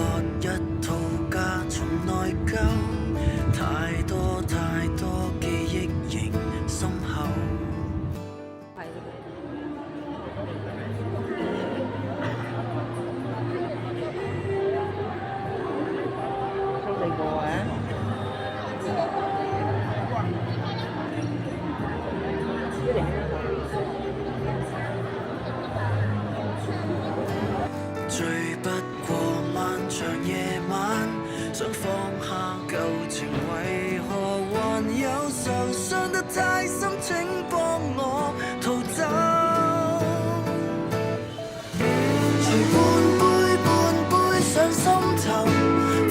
喝一套家從內疚，太多太多記憶仍深厚。醉不過漫長夜晚，想放下舊情，為何還有受傷得太深？請幫我逃走。隨半杯半杯上心頭，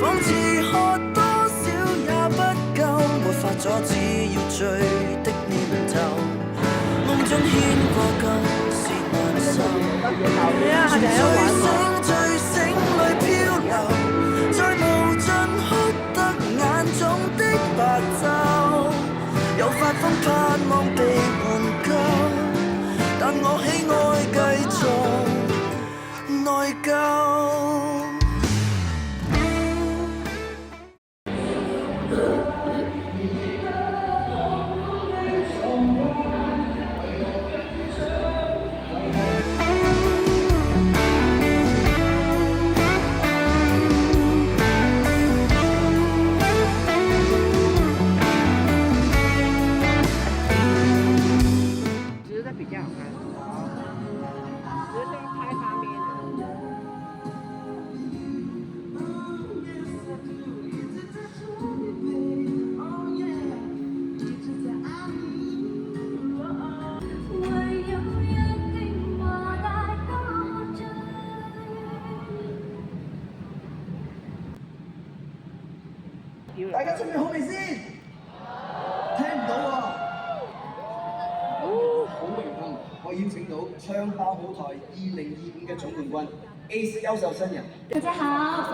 仿似喝多少也不夠，沒法阻止要醉的念頭，夢中牽過舊是難受。醉醒裏漂流，再無盡哭得眼中的白晝，有發瘋盼望被挽救，但我喜愛繼續內疚。大家準備好未先？聽唔到喎。好榮幸，我邀請到唱爆舞台2025嘅總冠軍 Ace 優秀新人。大家好，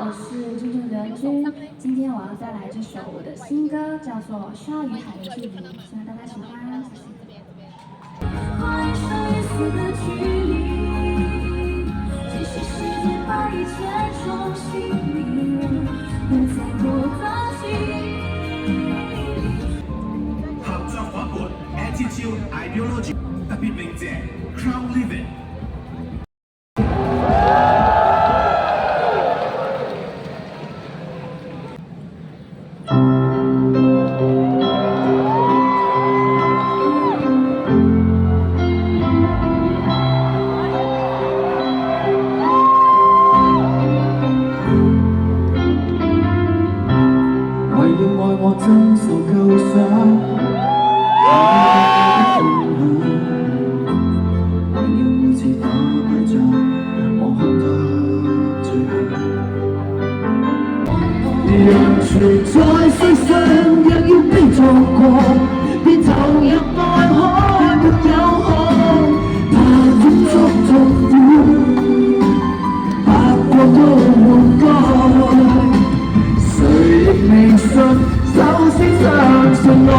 我是朱正德君，今天我要再來這首我的新歌，叫做《沙與海的距離》，希望大家喜歡，謝謝。歡迎上一絲的距離，即使時間把一切重新迷人，不再過早起。合作伙伴 Attitude Ideology 特別鳴謝 Crown Living。真受夠傷，為了每次打敗仗，我哭得最響。人存在世上，若要悲壯過，便投入愛海沒有渴，怕風觸痛苦，白過都換蓋，誰亦未信。首先相信愛。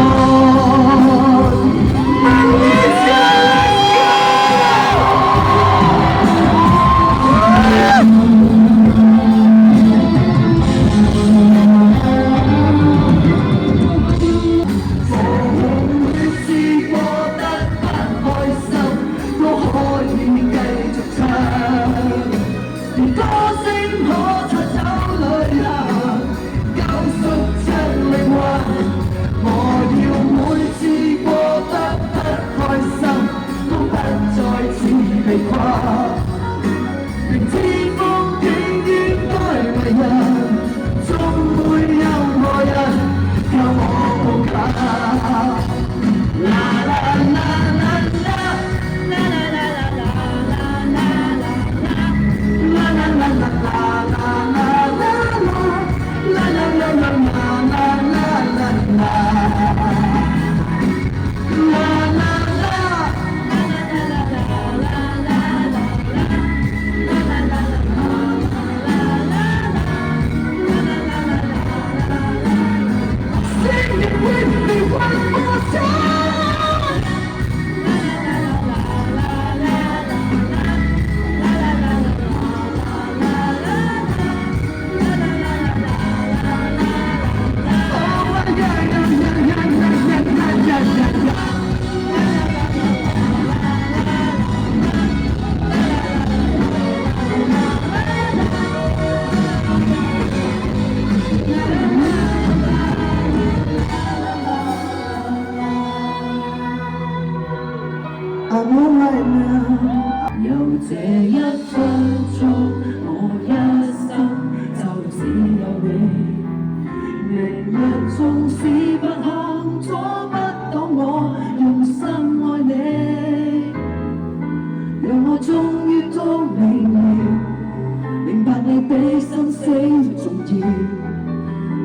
要，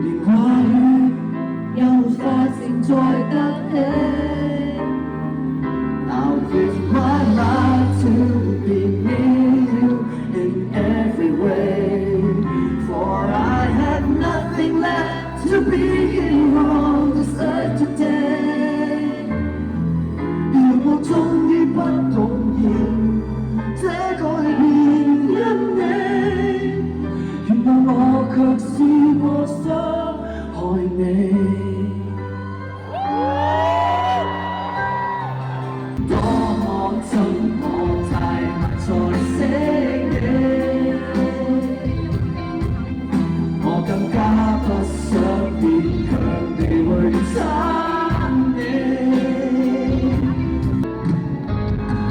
連話語也沒法承載得起。Now it's quite hard to be near you in every way, for I have nothing left to be here on this earth today. 若我終於不動搖，這改變因你，原來我卻試過傷害你。多麼憎我太慢才識你，我更加不想勉強地去爭你。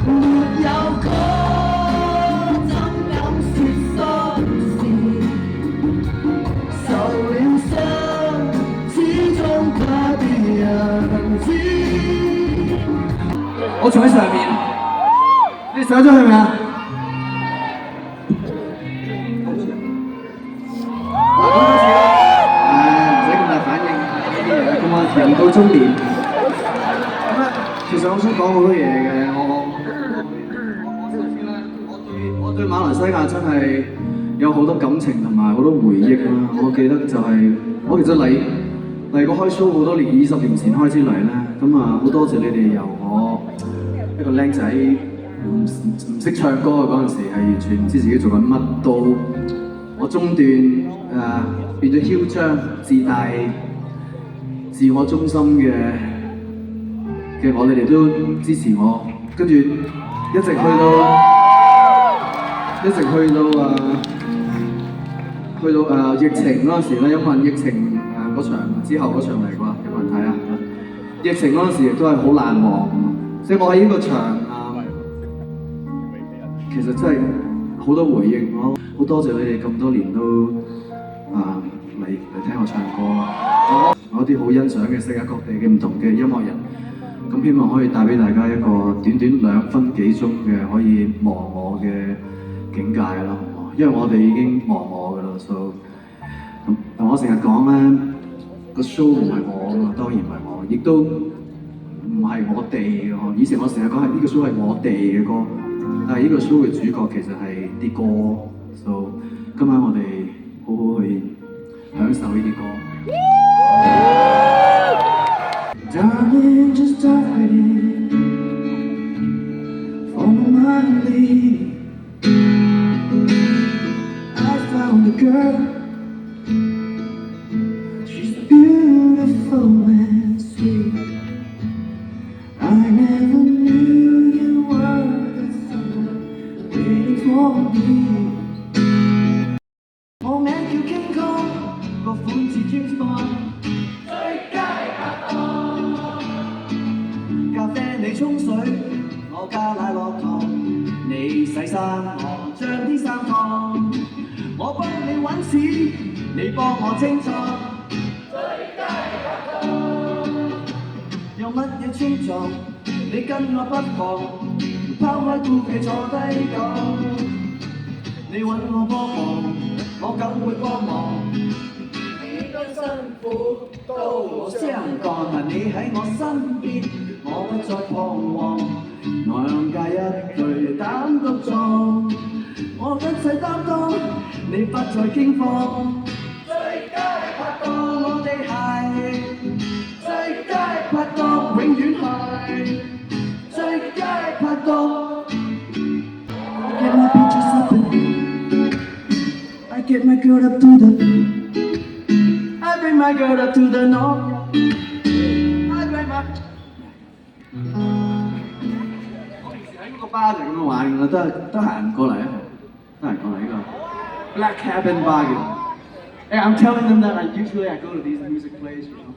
沒有講怎敢說心事，受了傷始終怕別人知。我坐喺上面，你上咗去未啊？嗱，講多次啦，唔使咁大反應，呢啲嘢咁啊，人到中年。咁啊，其實我想講好多嘢嘅，我首先咧，我對馬來西亞真係有好多感情同埋好多回憶啦。我記得就係、我其實嚟過開 show 好多年，20年前開始嚟咧，咁啊好多謝你哋由我一個僆仔唔識唱歌嘅嗰陣時，係完全唔知自己做緊乜都，我中段變咗囂張、自大、自我中心嘅我，你哋都支持我，跟住一直去到疫情嗰陣時咧，有冇人疫情嗰場之後嗰場嚟過？有冇人睇啊？疫情嗰陣時亦都係好難忘，所以我喺呢個場其實真係好多回憶。我好多謝你哋咁多年都嚟聽我唱歌，我啲好欣賞嘅世界各地嘅唔同嘅音樂人，咁希望可以帶俾大家一個短2分幾鐘嘅可以忘我嘅境界啦，因為我哋已經忘我㗎啦，所以同我成日講咧，個 show 唔係我㗎嘛，當然唔係我，亦都唔係我哋嘅。以前我成日講係呢個 show 係我哋嘅歌，但係呢個 show 嘅主角其實係啲歌，所以今晚我哋好好去享受呢啲歌。Darling, just don't wait for my lead. I found a girl, she's beautiful and sweet. I never knew you were the someone waiting for me. 我名叫 King Kong， 個款似 James Bond， 最佳拍檔。咖啡你沖水，我加奶落糖，你洗衫我將啲衫燙，我幫你揾錢，你幫我清倉。最佳拍檔。有乜嘢衝撞，你跟我不妨，拋開顧忌坐低講。你揾我幫忙，我梗會幫忙。幾多辛苦都冇相干，你喺我身邊，我不再彷徨。我兩界一句膽都壯，我一切擔當，你不再驚慌。最佳拍檔，我哋係最佳拍檔，永遠係最佳拍檔。Get my bitches up and I get my girl up to the I bring my girl up to the north. I bring my 我平時喺嗰個巴就咁樣玩㗎啦，得閒過嚟啊，得閒過嚟呢個 Black Cabin Bar 嘅。Hey, I'm telling them that usually I go to these music places, you know.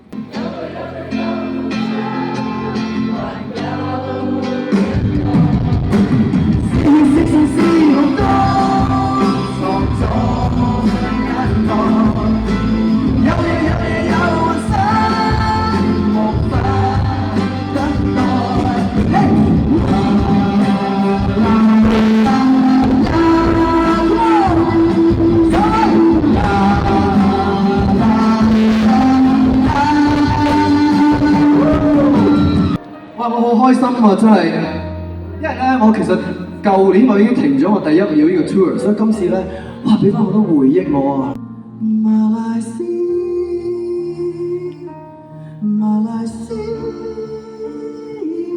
有啊，真係，因為咧我其實舊年我已經停咗我第1秒呢個 tour， 所以今次咧，哇俾翻好多回憶我啊！馬來西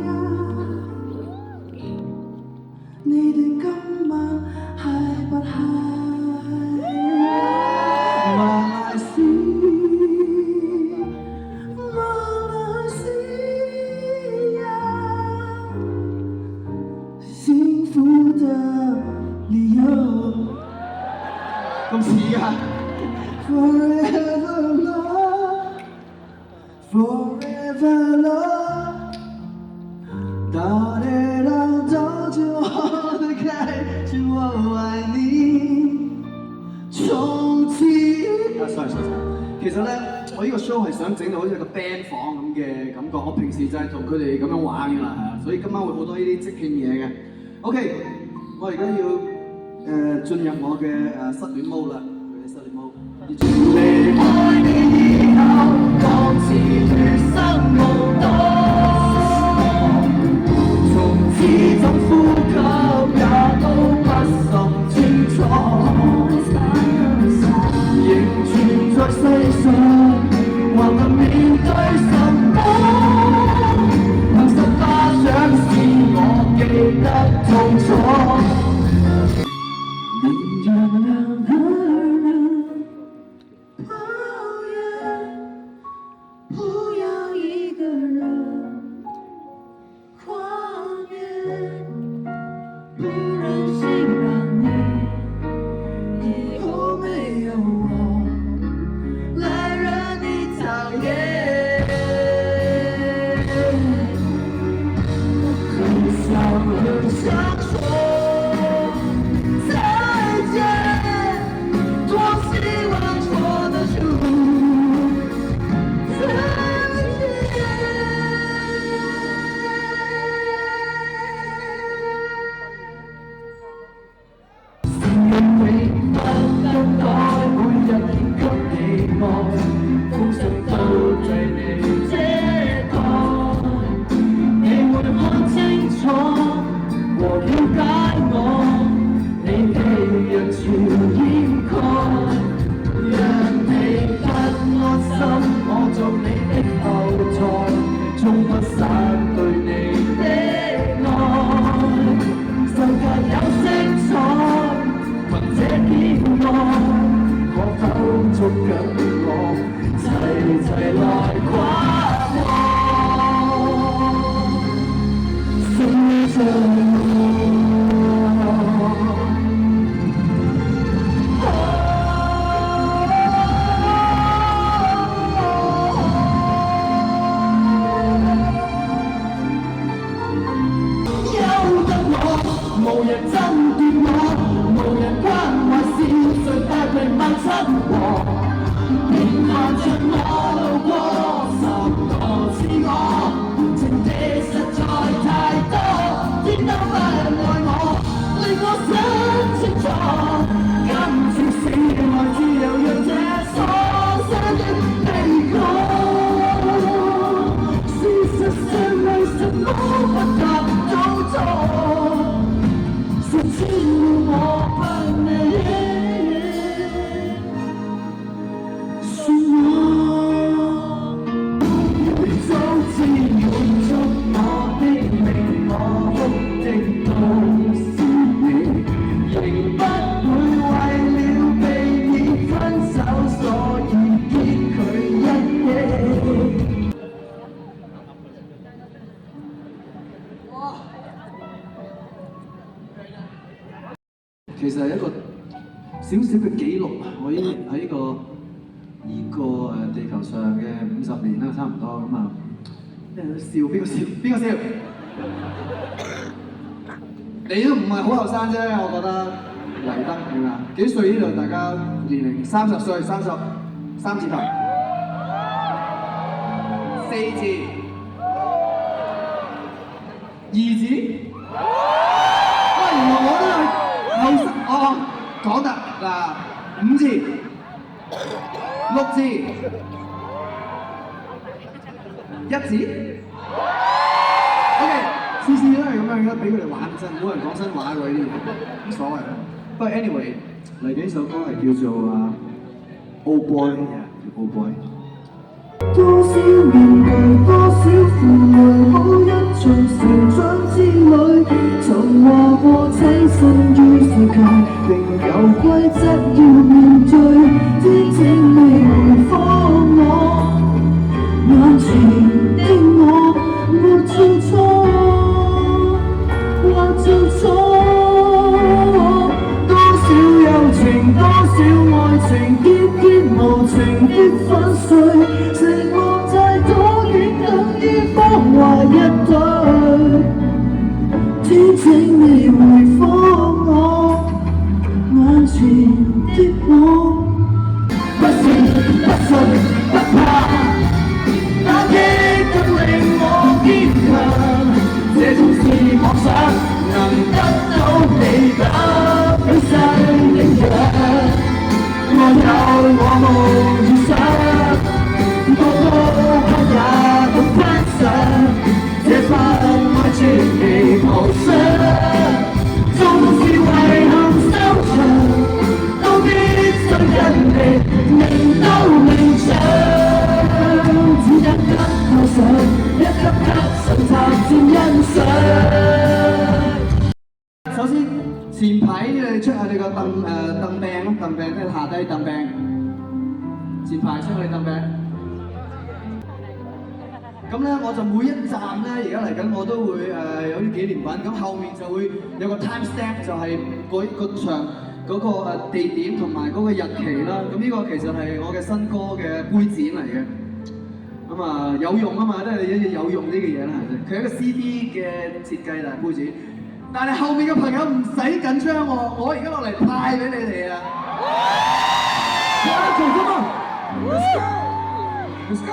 亞，你哋今晚係不係？馬來西亞，幸福的理由。咁似㗎 ，Forever love, Forever love， 到地老早就我的開始，我愛你，從此。sorry，其實咧，我呢個 show 係想整到好似個 band 房咁嘅感覺。我平時就係同佢哋咁樣玩㗎啦，係啊，所以今晚會好多呢啲即興嘢嘅。OK， 我而家要進入我嘅失戀 mode 啦，失戀 mode。離開你以後，當似餘生無多，從此怎呼吸也都不甚清楚，仍存在世上，還能面對什麼？憑實巴掌使我記得痛楚。能讓兩個人抱怨，不要一個人跨越，不忍心讓你以後沒有我來惹你討厭。很想說再見，多希望說得出再見。承認永不更改，每日獻給你愛，奉上到最美這代，你會看清楚和了解我，你的人潮掩蓋，讓你不安心，我做你的後台，終不散對你的愛。世界有色彩，憑這偏愛，可否捉緊我，齊齊來跨過星座。無人針對我，無人關懷，是誰帶平萬親和？平凡像我路過，十個似我，情敵實在太多，天都不愛我，令我想清楚，感情是來自由，讓這所失的悲歌。事實上為什麼不答早錯？是只要我不你，算我早知滿足我的命，我哭的都是你，仍不會為了避免分手，所以堅拒一夜。其實係一個少少嘅記錄，我已經喺呢個地球上嘅50年啦，差唔多咁啊。咩笑？邊個笑？邊個笑？你都唔係好後生啫，我覺得黎德係咪啊？幾歲呢度？大家年齡30歲，30，三字頭，4字，2字。原來我都係後生，講得嗱5字、6字、1字，OK 得俾佢哋玩真，冇人講真話喎呢啲嘢，冇所謂啦。不過 anyway 嚟緊呢首歌係叫做Old Boy，Old Boy。多少面對，多少負累，好一場成長之旅。曾話過棲身於世界，並有規則要面對。天請你回放我，眼前的我，或做錯，或做錯。多少友情，多少愛情，結結無情的粉碎。承諾太多，亦等於謊話一對。天請你回放我，眼前的我，不信不信不怕，打擊更令我堅強。這種是妄想，能得到你的永世影響。我有我夢與想。多多黑也都攀上，這份愛傳奇無雙。縱是遺憾收場，都必須跟你明刀明槍。只一級構想，一級級神探佔欣賞。首先前排你出下你個凳柄，即係下低凳柄。前排出去凳柄。咁咧我就每一站咧，而家嚟緊我都會有啲紀念品，咁後面就會有個 time stamp，就係個場嗰個地點同埋嗰個日期啦。咁呢個其實係我嘅新歌嘅杯墊嚟嘅。咁有用啊嘛，都係一樣有用啲嘅嘢啦，係咪？佢係一個 CD 嘅設計啦，杯墊。但係後面嘅朋友唔使緊張喎，我而家落嚟派俾你哋啊！做㗎嘛 ！Let's go！Let's go！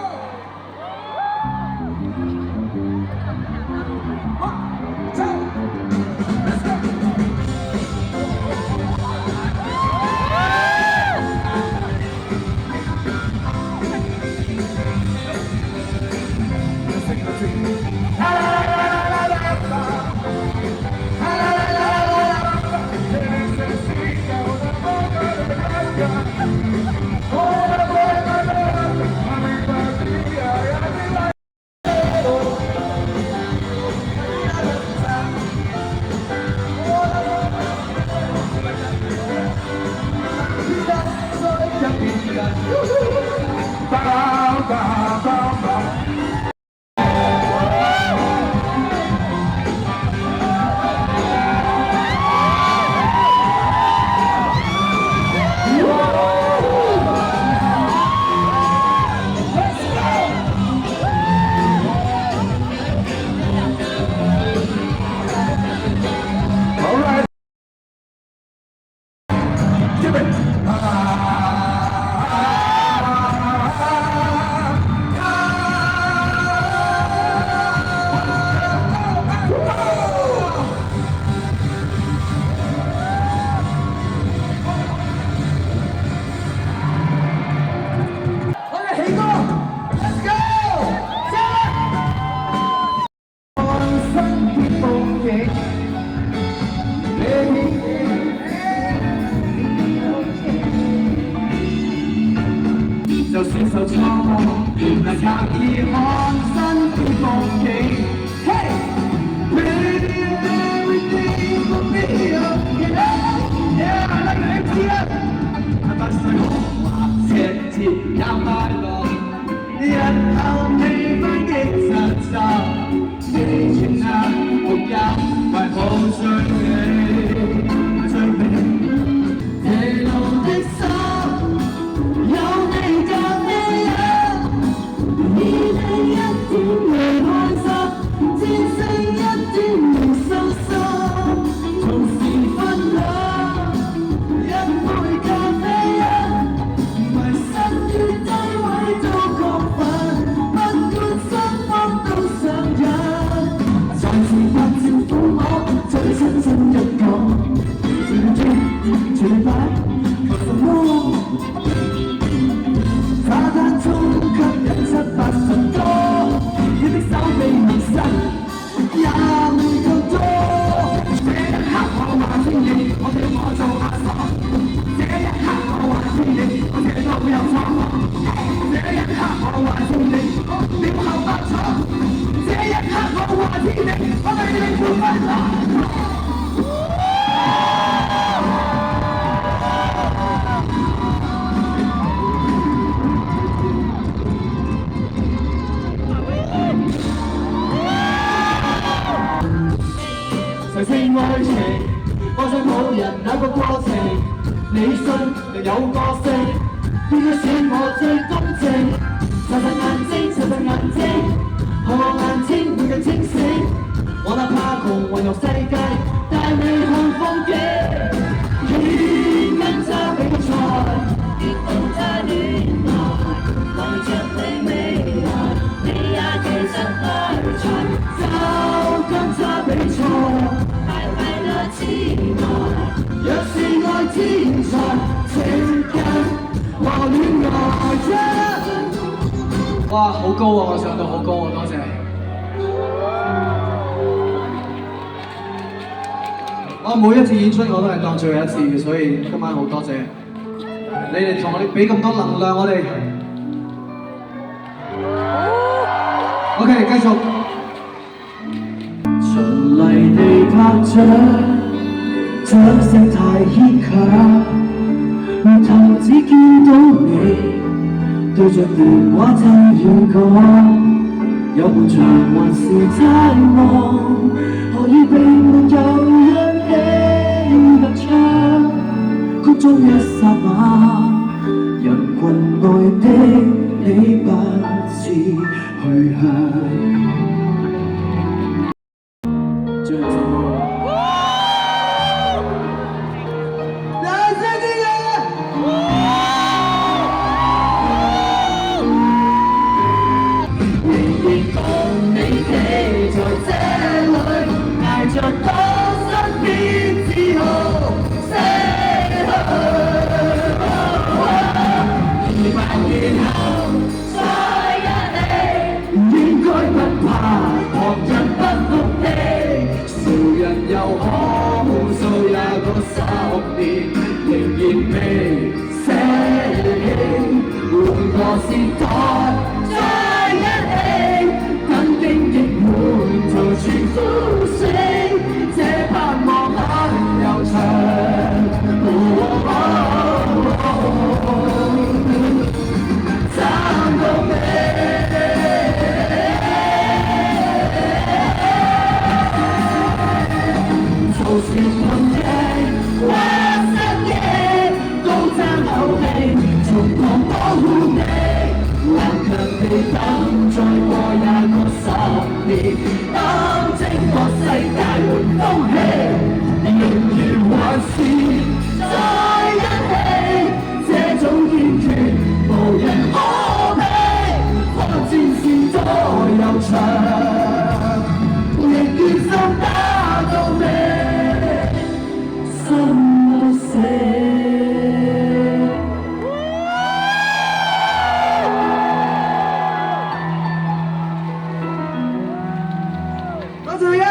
就算受挫，能刻意看新的風景。Hey, everything will be okay. Yeah, I like the MTF。不需豪華赤字也快樂，日後氣氛極實在。你全額獨有，為抱追你，追你。這路的心。有你隔你啊，你的一點會開心。你信又有個性，應該選我最公正。查實眼睛，查實眼睛，看我眼睛會更清醒。我哪怕窮環遊世界，帶你看風景。與跟他比賽，越共他戀愛，望着你未來，你也其實愛才。就跟他比賽，快快樂之外，若是愛天才，情人和戀愛啫。哇，好高啊！我上到好高啊，多謝。我每一次演出我都係當最後一次嘅，所以今晚好多謝你哋同我哋俾咁多能量我哋。OK， 繼續。循例地拍掌，掌聲太牽強，回頭只見到你對着電話太遠講，有半場還是太忙，何以被沒有人起合唱？曲中一剎那，人群內的你不知去向。最後一首歌。大聲啲啊！仍然共你企在這裏，捱着當身邊自豪死去。200年後再一起，唔應該不怕旁人不服氣，傻人又可數也個10年，仍然未捨棄，換個時代再一起，等經歷滿途全呼聲，這盼望很悠長。站到尾。就算碰壁，話失憶，都爭口氣，從旁保護你，頑強地等再過20個10年，當整個世界換風氣，仍然還是在一起，這種堅決無人可比，可戰線多悠長，亦決心打到尾。心都死。多謝你啊！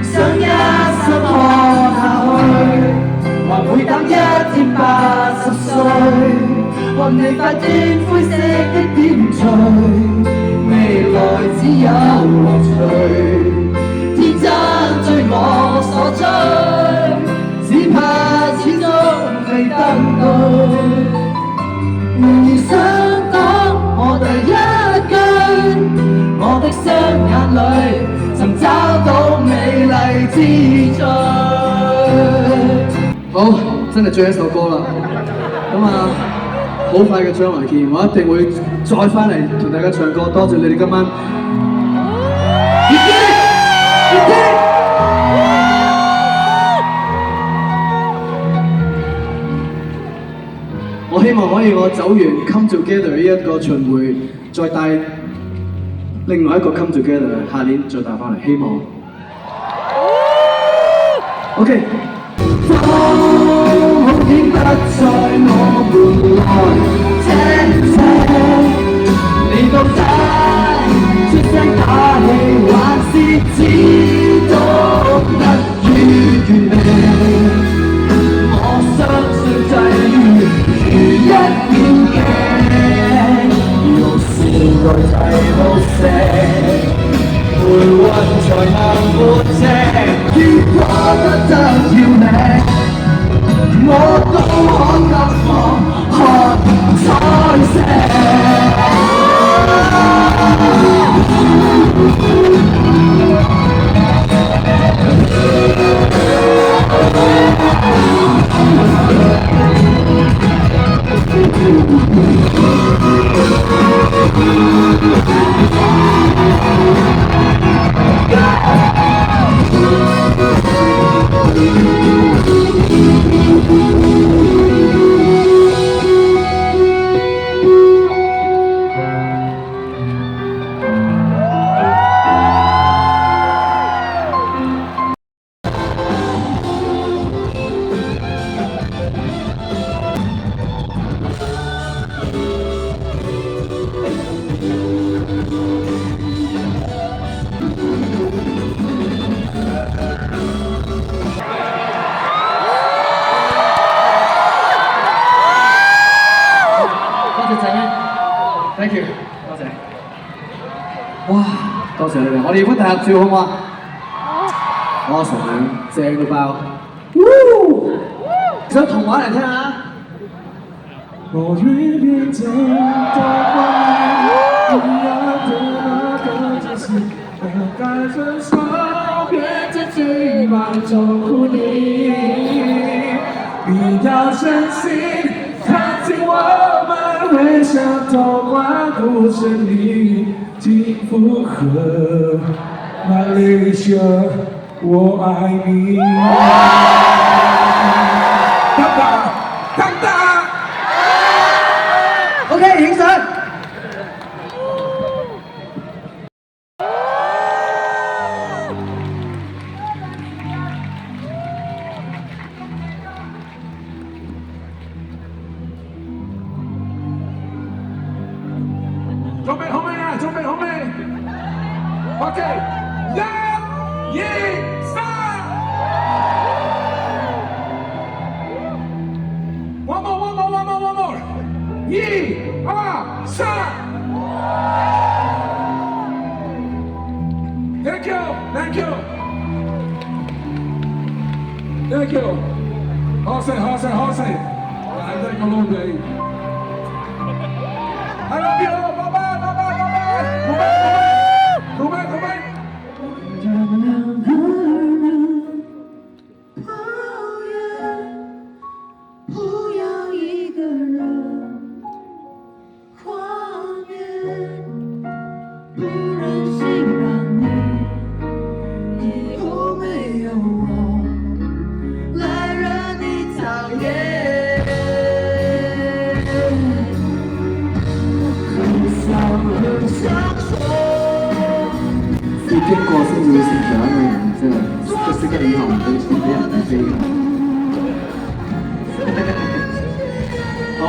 想一生看下去，還會等一天80歲，看你發端灰色的點綴，未來只有樂趣，天真追我所追，只怕始終未得對。然而想講我第一句，我的雙眼裏曾找到美麗之最。好，真係最後一首歌啦。咁啊，好快嘅將來見，我一定會再翻嚟同大家唱歌。多謝你哋今晚。我希望可以我走完 Come Together 呢一個巡迴，再帶另外一個 Come Together， 下年再帶翻嚟，希望。OK。風景不在我們來聽聽，你到底出聲打氣，還是只懂得於原地？我相信際遇如一面鏡，用時代替好色，回魂才能活證。如果不得要你，我都可得我看彩色。Thank you， 多謝。哇，多謝你哋，我哋要唔要大合照好嗎？我傻樣，正到爆。想童話嚟聽下。我願變成童話一樣的那個角色，我帶着手變成最慢照顧你。你要相信，看見我們會像童話故事裡，幸福和馬來西亞，我愛你。OK， 影相。準備好未啊？準備好未 ？OK， 1、2、3。One more。1、2、3。Thank you。好聲。來這個路邊。I love you， 拜拜。拜拜。让两个人抱怨，不要一个人画面，不忍心让你以后没有我来惹你讨厌。要經過先至會成長嘅人，即係識得以後唔俾人飛。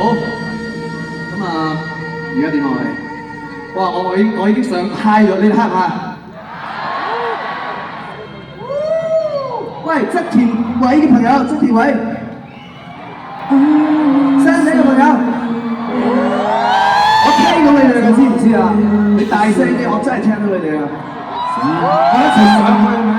好，咁啊，而家點啊我哋？哇！我已經想 high 咗，你哋 high 唔 high？喂，側田偉嘅朋友，側田偉，聲仔嘅朋友，我聽到你哋嘅知唔知啊？你大聲啲，我真係聽到你哋啊！我一齊上去咪？